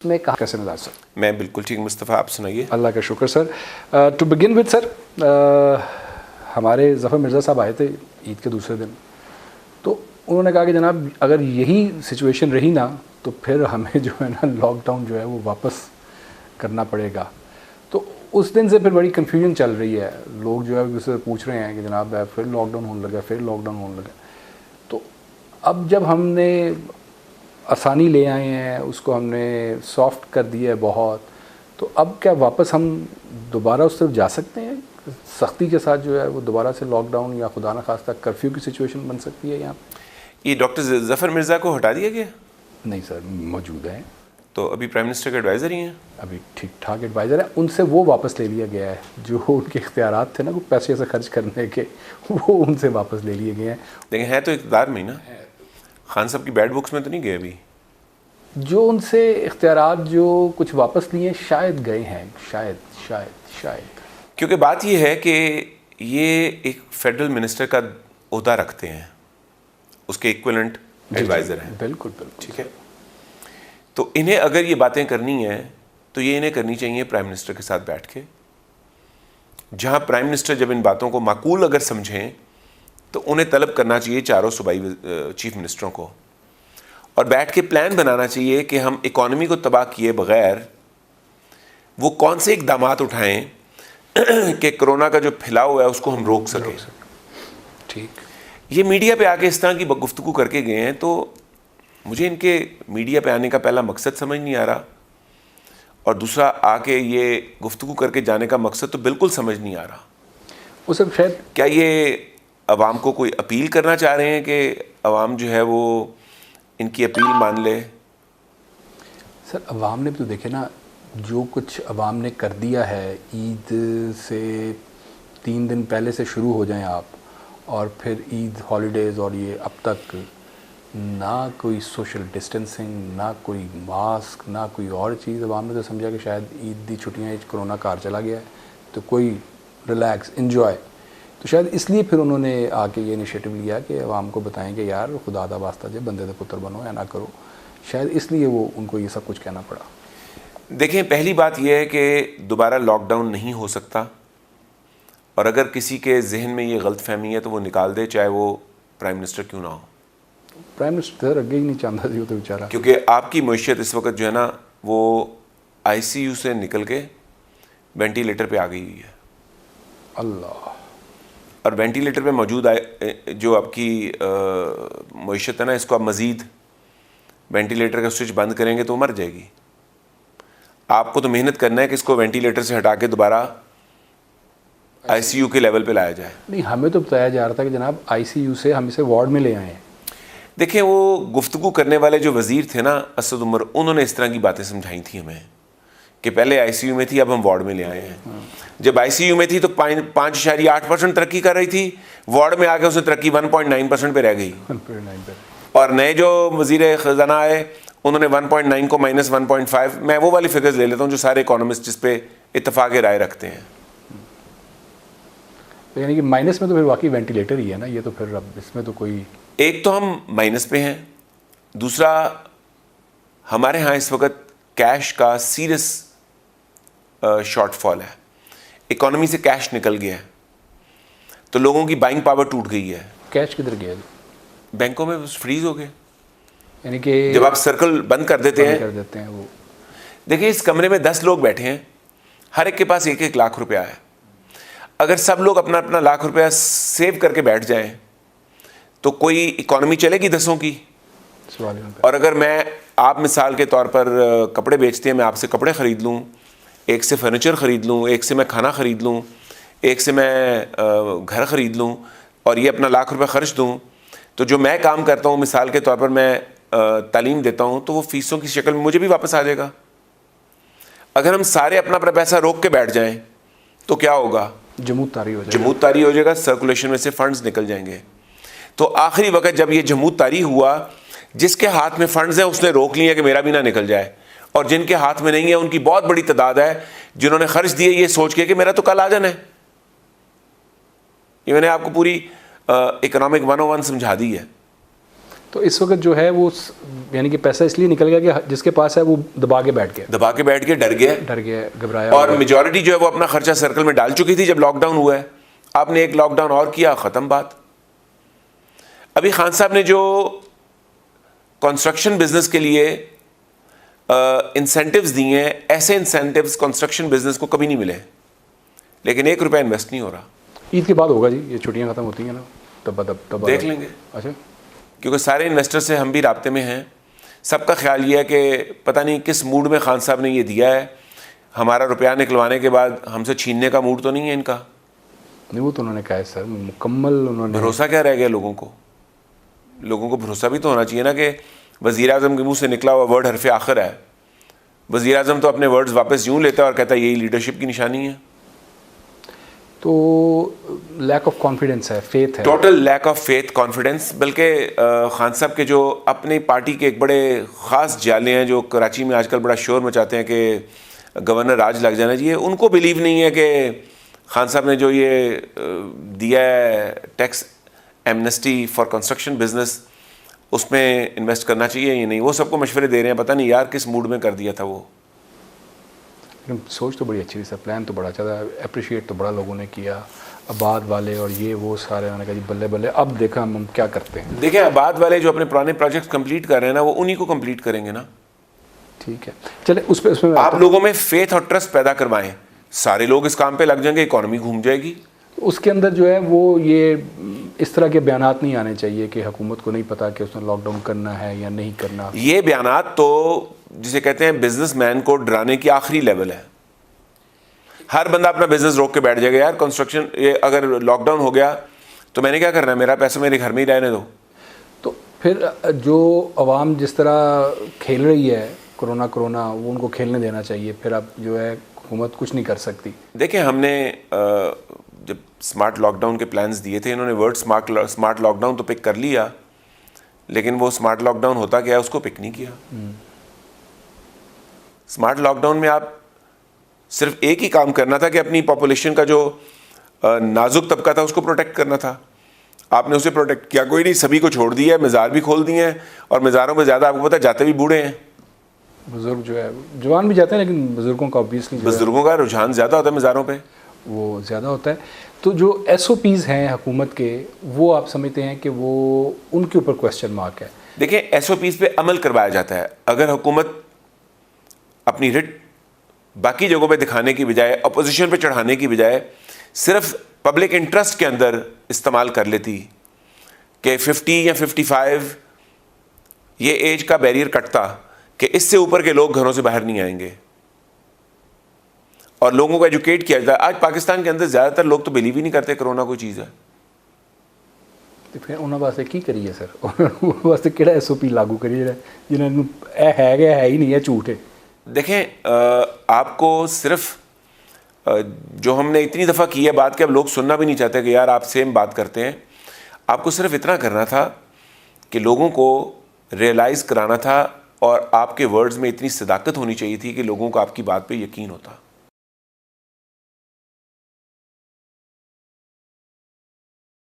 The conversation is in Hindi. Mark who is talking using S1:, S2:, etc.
S1: मैं कहा कैसे मिजाज सर?
S2: मैं बिल्कुल ठीक मुस्तफ़ा, आप सुनाइए।
S1: अल्लाह का शुक्र sir. To begin with sir, हमारे ज़फ़र मिर्ज़ा साहब आए थे ईद के दूसरे दिन, तो उन्होंने कहा कि जनाब अगर यही सिचुएशन रही ना तो फिर हमें जो है ना लॉकडाउन जो है वो वापस करना पड़ेगा। तो उस दिन से फिर बड़ी कन्फ्यूजन चल रही है, लोग जो है उससे पूछ रहे हैं कि जनाब फिर लॉकडाउन होने लगा, फिर लॉकडाउन होने लगा। तो अब जब हमने आसानी ले आए हैं, उसको हमने सॉफ्ट कर दिया है बहुत, तो अब क्या वापस हम दोबारा उस तरफ जा सकते हैं? सख्ती के साथ जो है वो दोबारा से लॉकडाउन या खुदा न खास्ता कर्फ्यू की सिचुएशन बन सकती है यहाँ?
S2: ये डॉक्टर ज़फ़र मिर्ज़ा को हटा दिया गया?
S1: नहीं सर, मौजूद हैं।
S2: तो अभी प्राइम मिनिस्टर के एडवाइज़र ही हैं?
S1: अभी ठीक ठाक एडवाइज़र है, उनसे वो वापस ले लिया गया है, जो उनके इख्तियारात थे ना वो पैसे से खर्च करने के, वो उनसे वापस ले लिए गए हैं।
S2: लेकिन है तो इक़्तिदार में ही ना, खान साहब की बैड बुक्स में तो नहीं गए अभी?
S1: जो उनसे इख्तियारात जो कुछ वापस लिए शायद गए हैं, शायद शायद शायद।
S2: क्योंकि बात ये है कि ये एक फेडरल मिनिस्टर का ओहदा रखते हैं, उसके इक्विवेलेंट एडवाइज़र हैं।
S1: बिल्कुल बिल्कुल,
S2: ठीक है। तो इन्हें अगर ये बातें करनी है तो ये इन्हें करनी चाहिए प्राइम मिनिस्टर के साथ बैठ के, जहाँ प्राइम मिनिस्टर जब इन बातों को माकूल अगर समझें तो उन्हें तलब करना चाहिए चारों सूबाई चीफ मिनिस्टरों को, और बैठ के प्लान बनाना चाहिए कि हम इकॉनमी को तबाह किए बगैर वो कौन से इकदामात उठाएं कि कोरोना का जो फैलाव है उसको हम रोक सकें।
S1: ठीक।
S2: ये मीडिया पे आके इस तरह की गुफ्तगू करके गए हैं, तो मुझे इनके मीडिया पे आने का पहला मकसद समझ नहीं आ रहा, और दूसरा आके ये गुफ्तगू करके जाने का मकसद तो बिल्कुल समझ नहीं आ रहा।
S1: वो सब शायद
S2: क्या ये अवाम को कोई अपील करना चाह रहे हैं कि अवाम जो है वो इनकी अपील मान ले?
S1: सर अवाम ने भी तो देखे ना, जो कुछ अवाम ने कर दिया है, ईद से 3 दिन पहले से शुरू हो जाएं आप, और फिर ईद हॉलीडेज़, और ये अब तक ना कोई सोशल डिस्टेंसिंग, ना कोई मास्क, ना कोई और चीज़। अवाम ने तो समझा कि शायद ईद दी छुट्टियाँ कोरोना कार चला गया है तो कोई रिलैक्स इन्जॉय, तो शायद इसलिए फिर उन्होंने आके ये इनिशिएटिव लिया कि अवाम को बताएं कि यार खुदा दा वास्ता जब बंदे दा पुत्र बनो या ना करो। शायद इसलिए वो उनको ये सब कुछ कहना पड़ा।
S2: देखें, पहली बात यह है कि दोबारा लॉकडाउन नहीं हो सकता, और अगर किसी के जहन में ये गलत फहमी है तो वो निकाल दे, चाहे वो प्राइम मिनिस्टर क्यों ना हो।
S1: प्राइम मिनिस्टर अगे ही नहीं चाहता जी वो तो बेचारा,
S2: क्योंकि आपकी मईशत इस वक्त जो है ना वो ICU से निकल के वेंटिलेटर पे आ गई हुई है।
S1: अल्लाह।
S2: और वेंटिलेटर पे मौजूद जो आपकी मईशत है ना, इसको आप मज़ीद वेंटिलेटर का स्विच बंद करेंगे तो मर जाएगी। आपको तो मेहनत करना है कि इसको वेंटिलेटर से हटा के दोबारा ICU के लेवल पे लाया जाए।
S1: नहीं, हमें तो बताया जा रहा था कि जनाब ICU से हम इसे वार्ड में ले आए हैं।
S2: देखिए, वो गुफ्तगू करने वाले जो वज़ीर थे ना असद उमर, उन्होंने इस तरह की बातें समझाई थी हमें कि पहले ICU में थी, अब हम वार्ड में ले आए हैं। जब ICU में थी तो 5.8% तरक्की कर रही थी, वार्ड में आके उसने तरक्की 1.9% पे रह गई। और नए जो वज़ीर ख़जाना आए उन्होंने 1.9 को -1.5, मैं वो वाली फिगर्स ले लेता हूँ जो सारे इकोनॉमिस्ट जिस पे इत्तफाक राय रखते हैं।
S1: यानी कि माइनस में तो फिर वाकई वेंटिलेटर ही है ना, ये तो फिर अब इसमें तो कोई, एक
S2: तो हम माइनस पे हैं, दूसरा हमारे यहाँ इस वक्त कैश का सीरियस शॉर्टफॉल है, इकोनॉमी से कैश निकल गया है, तो लोगों की बाइंग पावर टूट गई है।
S1: कैश किधर गया?
S2: बैंकों में फ्रीज हो गए,
S1: यानी कि
S2: जब आप सर्कल बंद कर देते हैं
S1: वो।
S2: देखिए, इस कमरे में 10 लोग बैठे हैं, हर एक के पास 1-1 लाख रुपया है। अगर सब लोग अपना अपना लाख रुपया सेव करके बैठ जाएं तो कोई इकोनॉमी चलेगी 10 की? और अगर आप मिसाल के तौर पर कपड़े बेचते हैं, मैं आपसे कपड़े ख़रीद लूँ, एक से फर्नीचर ख़रीद लूँ, एक से मैं खाना ख़रीद लूँ, एक से मैं घर ख़रीद लूँ, और ये अपना लाख रुपया ख़र्च दूँ, तो जो मैं काम करता हूँ, मिसाल के तौर पर मैं तालीम देता हूँ, तो वो फ़ीसों की शक्ल में मुझे भी वापस आ जाएगा। अगर हम सारे अपना अपना पैसा रोक के बैठ जाएं तो क्या होगा?
S1: जमूत तारी
S2: हो जाएगा, सर्कुलेशन में से फंड्स निकल जाएंगे। तो आखिरी वक्त जब ये जमूत तारी हुआ, जिसके हाथ में फंड्स हैं उसने रोक लिया कि मेरा भी ना निकल जाए, और जिनके हाथ में नहीं है उनकी बहुत बड़ी तादाद है जिन्होंने खर्च दिए ये सोच के कि मेरा तो कल आ जाना है। ये मैंने आपको पूरी इकोनॉमिक 101 समझा दी है।
S1: तो इस वक्त जो है वो यानी कि पैसा इसलिए निकल गया कि जिसके पास है वो दबा के बैठ गया,
S2: डर गया,
S1: घबराया।
S2: और मेजॉरिटी जो है वो अपना खर्चा सर्कल में डाल चुकी थी जब लॉकडाउन हुआ है। आपने एक लॉकडाउन और किया, ख़त्म बात। अभी खान साहब ने जो कंस्ट्रक्शन बिजनेस के लिए इंसेंटिव्स दिए हैं, ऐसे इंसेंटिव्स कंस्ट्रक्शन बिजनेस को कभी नहीं मिले, लेकिन 1 रुपया इन्वेस्ट नहीं हो रहा।
S1: ईद के बाद होगा जी, ये छुट्टियां खत्म होती हैं ना, तब
S2: देख लेंगे।
S1: अच्छा,
S2: क्योंकि सारे इन्वेस्टर से हम भी राब्ते में हैं, सबका ख्याल ये है कि पता नहीं किस मूड में खान साहब ने ये दिया है। हमारा रुपया निकलवाने के बाद हमसे छीनने का मूड तो नहीं है इनका।
S1: नहीं, वो तो उन्होंने कहा है सर, मुकम्मल उन्होंने।
S2: भरोसा क्या रह गया लोगों को? लोगों को भरोसा भी तो होना चाहिए ना कि वज़ीर आज़म के मुंह से निकला हुआ वर्ड हरफ आखिर है। वज़ीर आज़म तो अपने वर्ड्स वापस यूँ लेता है और कहता है यही लीडरशिप की निशानी है।
S1: तो लैक ऑफ कॉन्फिडेंस है, फेथ है,
S2: total lack of faith, confidence. बल्कि खान साहब के जो अपनी पार्टी के एक बड़े ख़ास जाले हैं जो कराची में आजकल बड़ा शोर मचाते हैं कि गवर्नर राज लग जाना चाहिए, उनको बिलीव नहीं है कि खान साहब ने जो ये दिया है tax amnesty for construction business, उसमें इन्वेस्ट करना चाहिए या नहीं। वो सबको मशवरे दे रहे हैं, पता नहीं यार किस मूड में कर दिया था वो।
S1: लेकिन सोच तो बड़ी अच्छी थी सर, प्लान तो बड़ा अच्छा था, अप्रिशिएट तो बड़ा लोगों ने किया। आबाद वाले और ये वो सारे, उन्होंने कहा जी बल्ले बल्ले, अब देखा हम क्या करते हैं।
S2: देखिए, आबाद वाले जो अपने पुराने प्रोजेक्ट्स कंप्लीट कर रहे हैं ना, वो उन्हीं को कंप्लीट करेंगे ना।
S1: ठीक है, चले उसमें
S2: आप लोगों में फेथ और ट्रस्ट पैदा करवाएं, सारे लोग इस काम पे लग जाएंगे, इकोनॉमी घूम जाएगी।
S1: उसके अंदर जो है वो ये इस तरह के बयानात नहीं आने चाहिए कि हुकूमत को नहीं पता कि उसने लॉकडाउन करना है या नहीं करना।
S2: ये बयानात तो जिसे कहते हैं बिजनेसमैन को डराने की आखिरी लेवल है। हर बंदा अपना बिजनेस रोक के बैठ जाएगा, यार कंस्ट्रक्शन ये अगर लॉकडाउन हो गया तो मैंने क्या करना है, मेरा पैसा मेरे घर में ही रहने दो।
S1: तो फिर जो अवाम जिस तरह खेल रही है कोरोना वो उनको खेलने देना चाहिए। फिर अब जो है हुकूमत कुछ नहीं कर सकती।
S2: देखिए, हमने जब स्मार्ट लॉकडाउन के प्लान्स दिए थे, इन्होंने वर्ड स्मार्ट लॉकडाउन तो पिक कर लिया, लेकिन वो स्मार्ट लॉकडाउन होता क्या है उसको पिक नहीं किया। स्मार्ट लॉकडाउन में आप सिर्फ एक ही काम करना था कि अपनी पॉपुलेशन का जो नाजुक तबका था उसको प्रोटेक्ट करना था। आपने उसे प्रोटेक्ट किया कोई नहीं, सभी को छोड़ दिया है, मज़ार भी खोल दिए हैं, और मज़ारों में ज़्यादा आपको पता है जाते भी बूढ़े हैं।
S1: बुजुर्ग जो है जवान भी जाते हैं, लेकिन बुजुर्गों का ऑब्वियसली
S2: बुजुर्गों का रुझान ज़्यादा होता है मज़ारों पे,
S1: वो ज़्यादा होता है। तो जो SOPs हैं हुकूमत के, वो आप समझते हैं कि वो उनके ऊपर क्वेश्चन मार्क है?
S2: देखिए, SOPs पे अमल करवाया जाता है। अगर हुकूमत अपनी रिट बाकी जगहों पे दिखाने की बजाय, अपोजिशन पे चढ़ाने की बजाय सिर्फ पब्लिक इंटरेस्ट के अंदर इस्तेमाल कर लेती कि 50 या 55 ये एज का बैरियर कटता कि इससे ऊपर के लोग घरों से बाहर नहीं आएंगे, और लोगों को एजुकेट किया जाता है। आज पाकिस्तान के अंदर ज़्यादातर लोग तो बिलीव ही नहीं करते कोरोना कोई चीज़ है।
S1: तो फिर उन्होंने वास्ते की करिए सर, उन्होंने वास्ते केड़ा SOP लागू करिए जिन्होंने है ही नहीं है, झूठ है।
S2: देखें, आपको सिर्फ जो हमने इतनी दफ़ा की है बात कि अब लोग सुनना भी नहीं चाहते कि यार आप सेम बात करते हैं। आपको सिर्फ इतना करना था कि लोगों को रियलाइज़ कराना था, और आपके वर्ड्स में इतनी सदाकत होनी चाहिए थी कि लोगों को आपकी बात पे यकीन होता।